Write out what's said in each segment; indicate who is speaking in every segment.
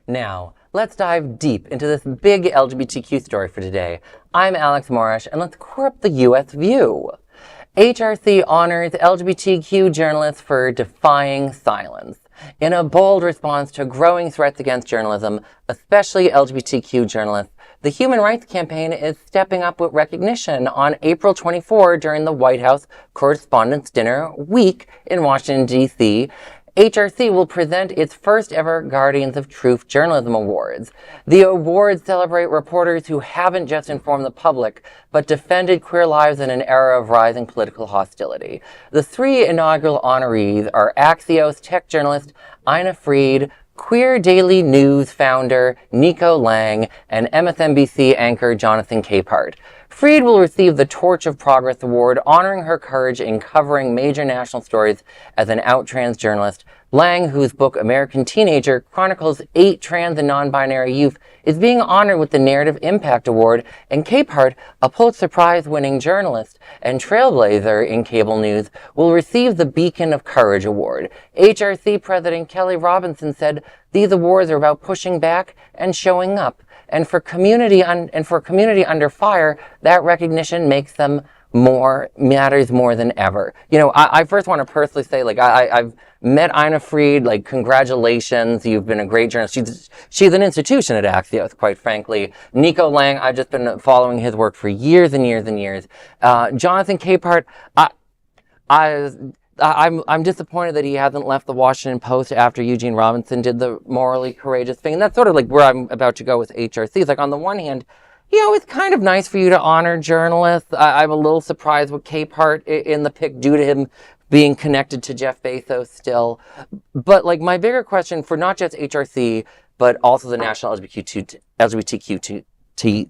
Speaker 1: Now, let's dive deep into this big LGBTQ story for today. I'm Alex Morish, and let's core up the U.S. view. HRC honors LGBTQ journalists for defying silence. In a bold response to growing threats against journalism, especially LGBTQ journalists, the Human Rights Campaign is stepping up with recognition on April 24 during the White House Correspondents Dinner week in Washington, D.C. HRC will present its first ever Guardians of Truth Journalism Awards. The awards celebrate reporters who haven't just informed the public, but defended queer lives in an era of rising political hostility. The three inaugural honorees are Axios tech journalist Ina Fried, Queer Daily News founder Nico Lang, and MSNBC anchor Jonathan Capehart. Fried will receive the Torch of Progress Award, honoring her courage in covering major national stories as an out trans journalist. Lang, whose book American Teenager chronicles 8 trans and non-binary youth, is being honored with the Narrative Impact Award, and Capehart, a Pulitzer Prize-winning journalist and trailblazer in cable news, will receive the Beacon of Courage Award. HRC President Kelley Robinson said, "These awards are about pushing back and showing up. And for community under fire, that recognition makes them matters more than ever." You know, I first want to personally say, I've met Ina Fried, congratulations, you've been a great journalist. She's an institution at Axios, quite frankly. Nico Lang, I've just been following his work for years and years and years. Jonathan Capehart, I'm disappointed that he hasn't left the Washington Post after Eugene Robinson did the morally courageous thing. And that's sort of where I'm about to go with HRC. It's on the one hand, it's kind of nice for you to honor journalists. I'm a little surprised with Capehart in the pick due to him being connected to Jeff Bezos still. But my bigger question for not just HRC, but also the National LGBTQ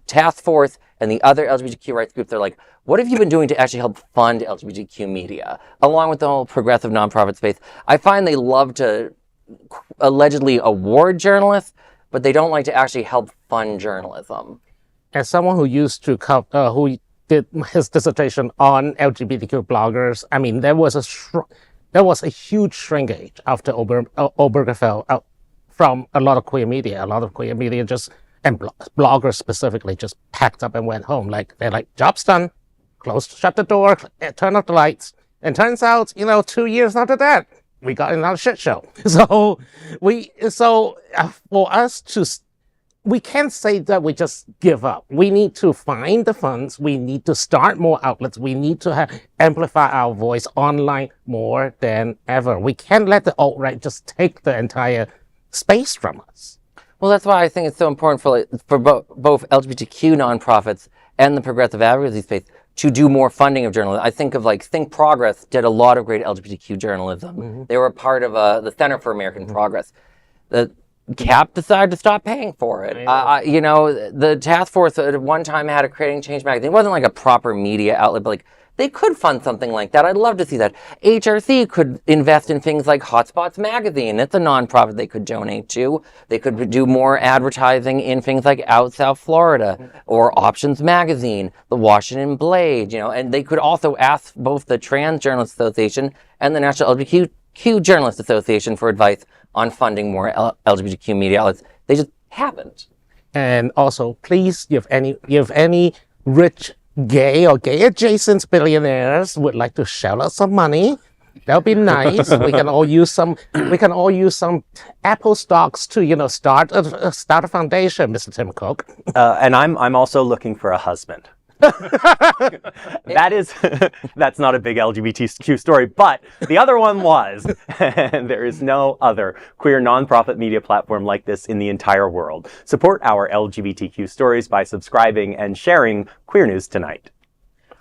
Speaker 1: Task Force and the other LGBTQ rights groups, they're what have you been doing to actually help fund LGBTQ media, along with the whole progressive nonprofit space? I find they love to allegedly award journalists, but they don't like to actually help fund journalism.
Speaker 2: As someone who used to who did his dissertation on LGBTQ bloggers, I mean, there was a huge shrinkage after Obergefell from a lot of queer media. A lot of queer media and bloggers specifically just packed up and went home. They're job's done, shut the door, turn off the lights. And turns out, 2 years after that, we got another shit show. We can't say that we just give up. We need to find the funds. We need to start more outlets. We need to amplify our voice online more than ever. We can't let the alt-right just take the entire space from us.
Speaker 1: Well, that's why I think it's so important for both LGBTQ nonprofits and the progressive advocacy space to do more funding of journalism. I think of Think Progress did a lot of great LGBTQ journalism. Mm-hmm. They were part of the Center for American Progress. The CAP decided to stop paying for it. The task force at one time had a Creating Change magazine. It wasn't a proper media outlet, but they could fund something like that. I'd love to see that. HRC could invest in things like Hotspots Magazine. It's a nonprofit they could donate to. They could do more advertising in things like Out South Florida or Options Magazine, the Washington Blade, and they could also ask both the Trans Journalists Association and the National LGBTQ Journalists Association for advice on funding more LGBTQ media outlets. They just haven't.
Speaker 2: And also, please, if any rich gay or gay adjacent billionaires would like to shell out some money, that would be nice. We can all use some Apple stocks to start a foundation, Mr. Tim Cook.
Speaker 3: And I'm also looking for a husband. That's not a big LGBTQ story, but the other one was. And there is no other queer nonprofit media platform like this in the entire world. Support our LGBTQ stories by subscribing and sharing Queer News Tonight.